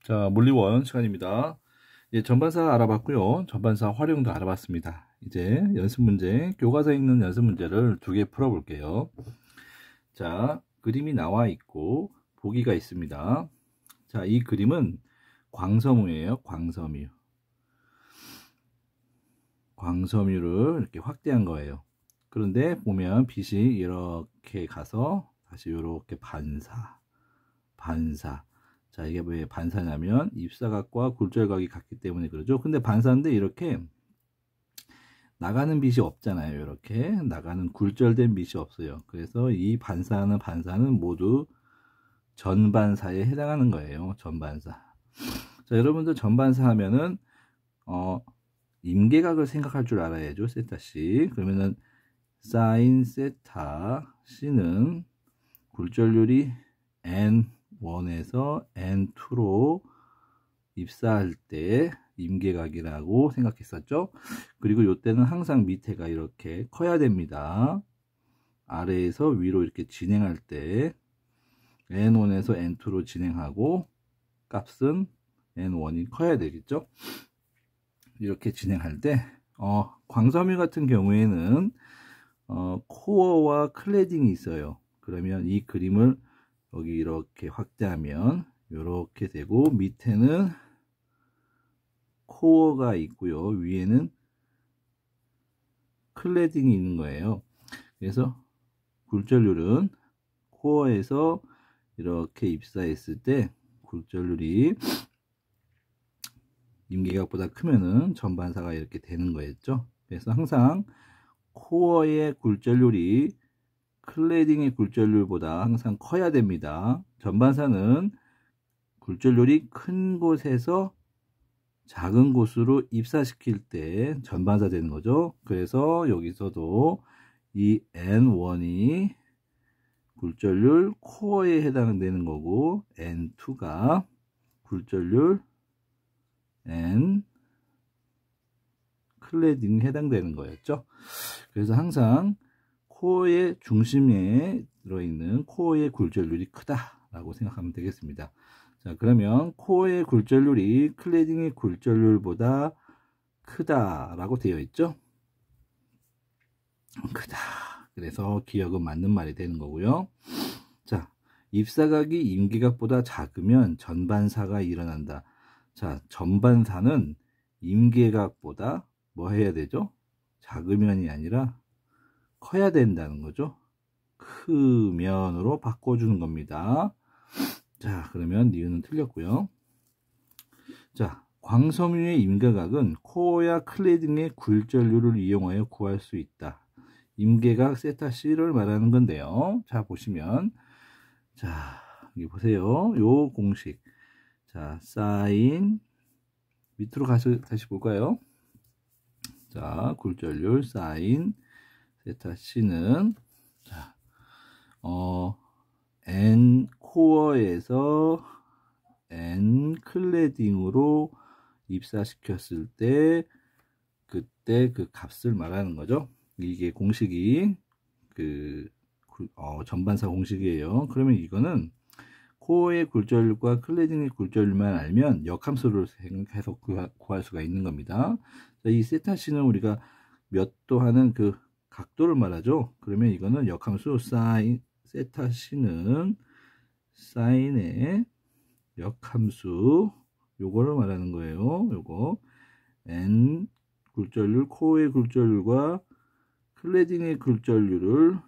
자, 물리원 시간입니다. 예, 전반사 알아봤고요. 전반사 활용도 알아봤습니다. 이제 연습 문제, 교과서에 있는 연습 문제를 2개 풀어볼게요. 자, 그림이 나와 있고 보기가 있습니다. 자, 이 그림은 광섬유예요. 광섬유. 광섬유를 이렇게 확대한 거예요. 그런데 보면 빛이 이렇게 가서 다시 이렇게 반사. 자, 이게 왜 반사냐면 입사각과 굴절각이 같기 때문에 그러죠. 근데 반사인데 이렇게 나가는 빛이 없잖아요. 이렇게 나가는 굴절된 빛이 없어요. 그래서 이 반사하는 반사는 모두 전반사에 해당하는 거예요. 전반사. 자, 여러분들 전반사 하면은 임계각을 생각할 줄 알아야죠. 세타 C. 그러면은 사인 세타 C는 굴절률이 N1에서 N2로 입사할 때 임계각이라고 생각했었죠. 그리고 이때는 항상 밑에가 이렇게 커야 됩니다. 아래에서 위로 이렇게 진행할 때 N1에서 N2로 진행하고 값은 N1이 커야 되겠죠. 이렇게 진행할 때 광섬유 같은 경우에는 코어와 클래딩이 있어요. 그러면 이 그림을 여기 이렇게 확대하면 이렇게 되고 밑에는 코어가 있고요. 위에는 클래딩이 있는 거예요. 그래서 굴절률은 코어에서 이렇게 입사했을 때 굴절률이 임계각보다 크면은 전반사가 이렇게 되는 거였죠. 그래서 항상 코어의 굴절률이 클래딩의 굴절률보다 항상 커야 됩니다. 전반사는 굴절률이 큰 곳에서 작은 곳으로 입사시킬 때 전반사 되는 거죠. 그래서 여기서도 이 N1이 굴절률 코어에 해당되는 거고 N2가 굴절률 N 클래딩에 해당되는 거였죠. 그래서 항상 코어의 중심에 들어있는 코어의 굴절률이 크다라고 생각하면 되겠습니다. 자, 그러면 코어의 굴절률이 클래딩의 굴절률보다 크다라고 되어 있죠. 크다. 그래서 기억은 맞는 말이 되는 거고요. 자, 입사각이 임계각보다 작으면 전반사가 일어난다. 자, 전반사는 임계각보다 뭐 해야 되죠? 작으면이 아니라 커야 된다는 거죠. 크면으로 바꿔주는 겁니다. 자, 그러면 니은은 틀렸고요. 자, 광섬유의 임계각은 코어와 클래딩의 굴절률을 이용하여 구할 수 있다. 임계각 세타 C를 말하는 건데요. 자, 보시면 자, 여기 보세요. 요 공식. 자, 사인 밑으로 다시 볼까요? 자, 굴절률 사인 세타 C는 자, N 코어에서 N 클래딩으로 입사시켰을 때 그때 그 값을 말하는 거죠. 이게 공식이 전반사 공식이에요. 그러면 이거는 코어의 굴절률과 클래딩의 굴절률만 알면 역함수를 생각해서 구할 수가 있는 겁니다. 자, 이 세타 C는 우리가 몇 도 하는 그 각도를 말하죠. 그러면 이거는 역함수 사인 세타 C는 사인의 역함수 요거를 말하는 거예요. 요거 N 굴절률 코어의 굴절률과 클래딩의 굴절률을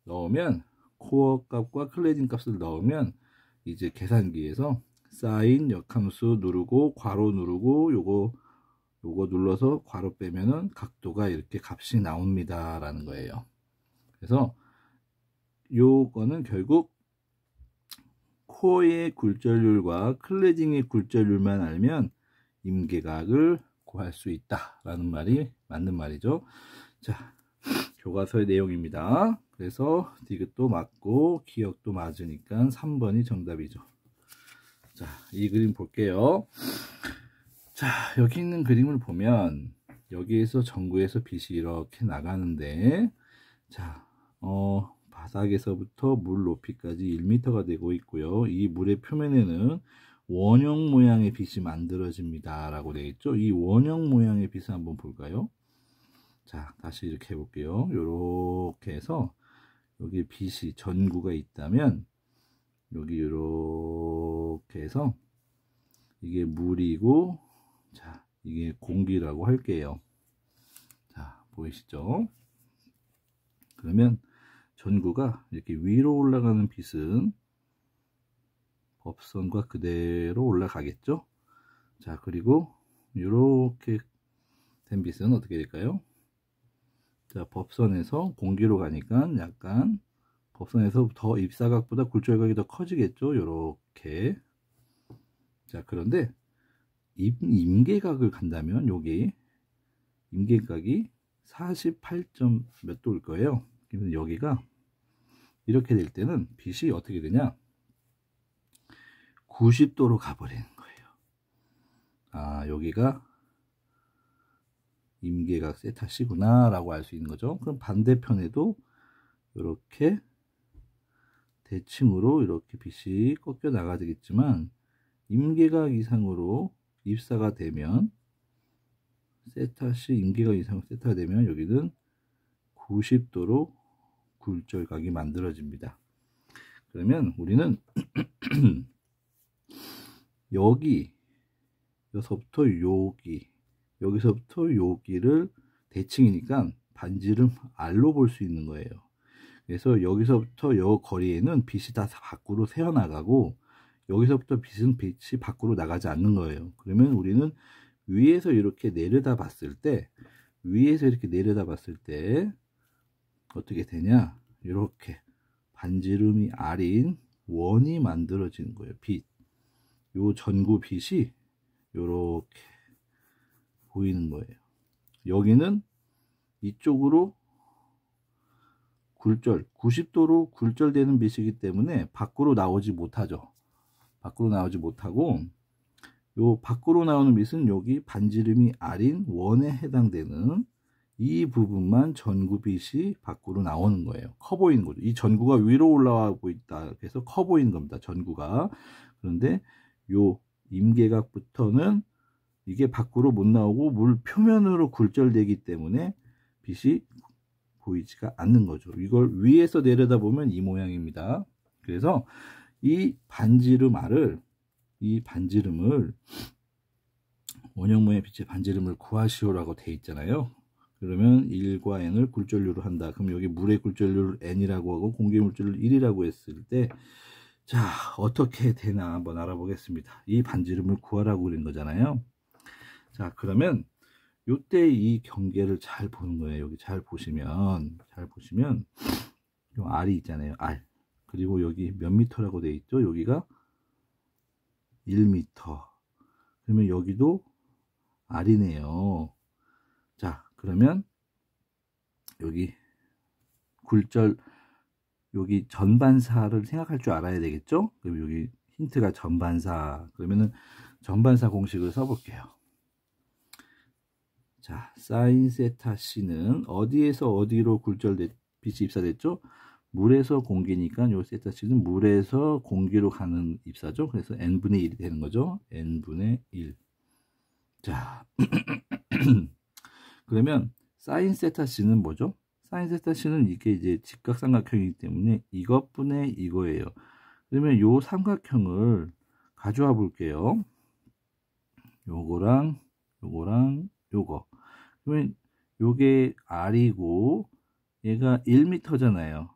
넣으면 코어 값과 클래딩 값을 넣으면 이제 계산기에서 사인 역함수 누르고 괄호 누르고 요거 눌러서 괄호 빼면은 각도가 이렇게 값이 나옵니다 라는 거예요. 그래서 요거는 결국 코어의 굴절률과 클래딩의 굴절률만 알면 임계각을 구할 수 있다 라는 말이 맞는 말이죠. 자, 교과서의 내용입니다. 그래서 디귿도 맞고 기억도 맞으니까 3번이 정답이죠. 자, 이 그림 볼게요. 자, 여기 있는 그림을 보면 여기에서 전구에서 빛이 이렇게 나가는데 자, 바닥에서부터 물 높이까지 1m가 되고 있고요. 이 물의 표면에는 원형 모양의 빛이 만들어집니다 라고 되어 있죠. 이 원형 모양의 빛을 한번 볼까요? 자, 다시 이렇게 해볼게요. 이렇게 해서 여기 빛이 전구가 있다면 여기 이렇게 해서 이게 물이고, 자, 이게 공기라고 할게요. 자, 보이시죠? 그러면 전구가 이렇게 위로 올라가는 빛은 법선과 그대로 올라가겠죠? 자, 그리고 이렇게 된 빛은 어떻게 될까요? 자, 법선에서 공기로 가니까 약간 법선에서 더 입사각보다 굴절각이 더 커지겠죠? 요렇게. 자, 그런데 임계각을 간다면 여기 임계각이 48점 몇 도일 거예요. 그래서 여기가 이렇게 될 때는 빛이 어떻게 되냐? 90도로 가버리는 거예요. 아, 여기가 임계각 세타시구나 라고 알 수 있는 거죠. 그럼 반대편에도 이렇게 대칭으로 이렇게 빛이 꺾여 나가야 되겠지만 임계각 이상으로 입사가 되면 세타시 임계각 이상으로 세타가 되면 여기는 90도로 굴절각이 만들어집니다. 그러면 우리는 여기서부터 여기서부터 여기를 대칭이니까 반지름 R로 볼 수 있는 거예요. 그래서 여기서부터 여 거리에는 빛이 다 밖으로 새어나가고 여기서부터 빛이 밖으로 나가지 않는 거예요. 그러면 우리는 위에서 이렇게 내려다 봤을 때 어떻게 되냐? 이렇게 반지름이 R인 원이 만들어지는 거예요. 빛. 요 전구 빛이 이렇게 보이는 거예요. 여기는 이쪽으로 90도로 굴절되는 빛이기 때문에 밖으로 나오지 못하죠. 밖으로 나오지 못하고 요 밖으로 나오는 빛은 여기 반지름이 R인 원에 해당되는 이 부분만 전구빛이 밖으로 나오는 거예요. 커 보이는 거죠. 이 전구가 위로 올라가고 있다. 그래서 커 보이는 겁니다. 전구가. 그런데 요 임계각부터는 이게 밖으로 못 나오고 물 표면으로 굴절되기 때문에 빛이 보이지가 않는 거죠. 이걸 위에서 내려다보면 이 모양입니다. 그래서 이 반지름을 원형 모양의 빛의 반지름을 구하시오라고 되어 있잖아요. 그러면 1과 n을 굴절류로 한다. 그럼 여기 물의 굴절류를 n이라고 하고 공기의 굴절류를 1이라고 했을 때, 자, 어떻게 되나 한번 알아보겠습니다. 이 반지름을 구하라고 그린 거잖아요. 자, 그러면 요때 이 경계를 잘 보는 거예요. 여기 잘 보시면 요 R이 있잖아요. R. 그리고 여기 몇 미터라고 되어 있죠? 여기가 1미터. 그러면 여기도 R이네요. 자, 그러면 여기 여기 전반사를 생각할 줄 알아야 되겠죠? 그럼 여기 힌트가 전반사. 그러면은 전반사 공식을 써볼게요. 자, 사인 세타 C는 어디에서 어디로 빛이 입사됐죠? 물에서 공기니까 요 세타 C는 물에서 공기로 가는 입사죠. 그래서 n분의 1이 되는 거죠. n분의 1. 자, 그러면 사인 세타 C는 뭐죠? 사인 세타 C는 이게 이제 직각삼각형이기 때문에 이것분의 이거예요. 그러면 요 삼각형을 가져와 볼게요. 요거랑 요거. 그러면 요게 R이고 얘가 1m잖아요.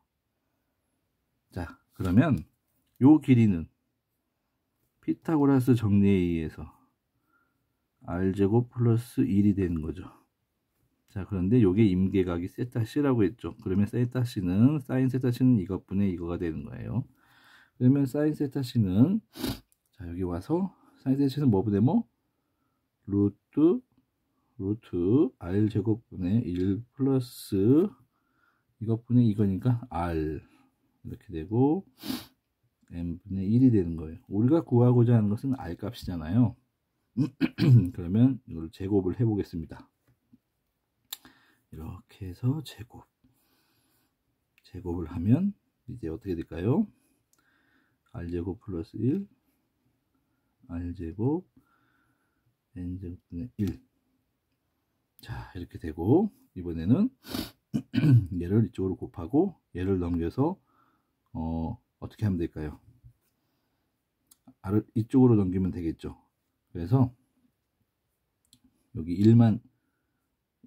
자, 그러면 요 길이는 피타고라스 정리에 의해서 R제곱 플러스 1이 되는 거죠. 자, 그런데 요게 임계각이 세타 C라고 했죠. 그러면 세타 C는 사인 세타 C는 이것분의 이거가 되는 거예요. 그러면 사인 세타 C는 자, 여기 와서 사인 세타 C는 뭐분의 뭐? 루트 R제곱분의 1 플러스 이것분의 이거니까 R 이렇게 되고 n분의 1이 되는 거예요. 우리가 구하고자 하는 것은 R 값이잖아요. 그러면 이걸 제곱을 해 보겠습니다. 이렇게 해서 제곱을 하면 이제 어떻게 될까요? R제곱 플러스 1 r제곱 n제곱분의 1. 자, 이렇게 되고, 이번에는 얘를 이쪽으로 곱하고 얘를 넘겨서 어떻게 하면 될까요? r을 이쪽으로 넘기면 되겠죠. 그래서 여기 1만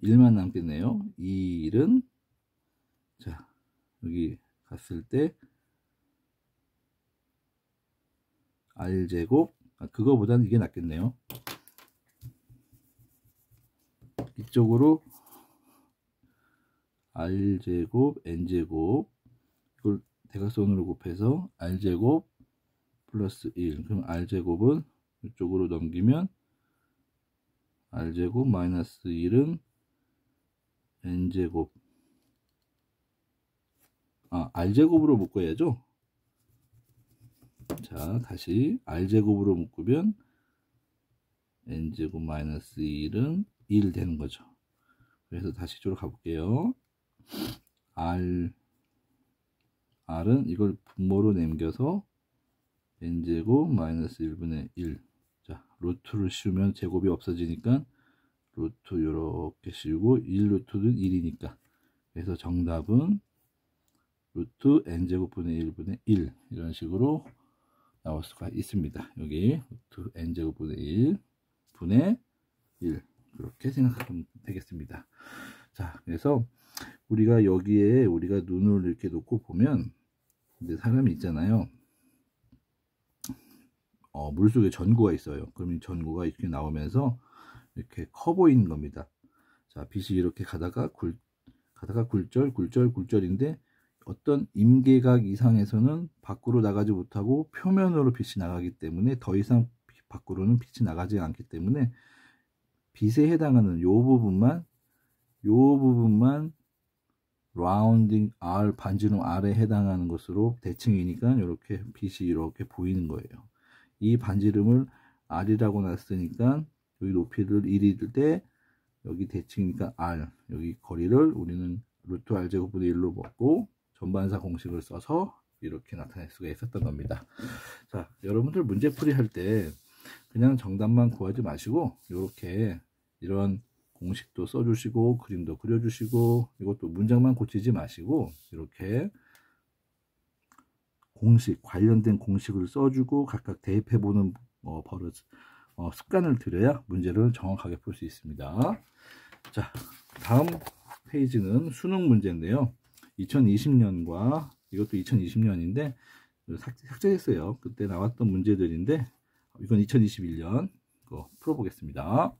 남겠네요. 이 1은 자, 여기 갔을 때 r제곱, 그거보다는 이게 낫겠네요. 이쪽으로 r제곱 n제곱, 이걸 대각선으로 곱해서 r제곱 플러스 1. 그럼 r제곱은 이쪽으로 넘기면 r제곱 마이너스 1은 n제곱, r제곱으로 묶어야죠. 자, 다시 r제곱으로 묶으면 n제곱 마이너스 1은 1 되는 거죠. 그래서 다시 이쪽으로 가볼게요. r은 이걸 분모로 남겨서 n제곱 마이너스 1분의 1. 자, 루트를 씌우면 제곱이 없어지니까 루트 이렇게 씌우고 1루트는 1이니까, 그래서 정답은 루트 n제곱분의 1분의 1 이런 식으로 나올 수가 있습니다. 여기 루트 n제곱분의 1 분의 1 그렇게 생각하면 되겠습니다. 자, 그래서 우리가 여기에 우리가 눈을 이렇게 놓고 보면 근데 사람이 있잖아요. 물속에 전구가 있어요. 그럼 이 전구가 이렇게 나오면서 이렇게 커 보이는 겁니다. 자, 빛이 이렇게 가다가 굴절인데 어떤 임계각 이상에서는 밖으로 나가지 못하고 표면으로 빛이 나가기 때문에 더 이상 밖으로는 빛이 나가지 않기 때문에 빛에 해당하는 요 부분만 라운딩 R, 반지름 R에 해당하는 것으로 대칭이니까 이렇게 빛이 이렇게 보이는 거예요. 이 반지름을 R이라고 놨으니까 여기 높이를 1일 때 여기 대칭이니까 R, 여기 거리를 우리는 루트 R제곱분의 1로 먹고 전반사 공식을 써서 이렇게 나타낼 수가 있었던 겁니다. 자, 여러분들 문제풀이 할 때 그냥 정답만 구하지 마시고 이렇게 이런 공식도 써주시고 그림도 그려주시고, 이것도 문장만 고치지 마시고 이렇게 공식, 관련된 공식을 써주고 각각 대입해보는 버릇, 습관을 들여야 문제를 정확하게 풀 수 있습니다. 자, 다음 페이지는 수능 문제인데요. 2020년과 이것도 2020년인데 삭제했어요. 그때 나왔던 문제들인데 이건 2021년 거 풀어보겠습니다.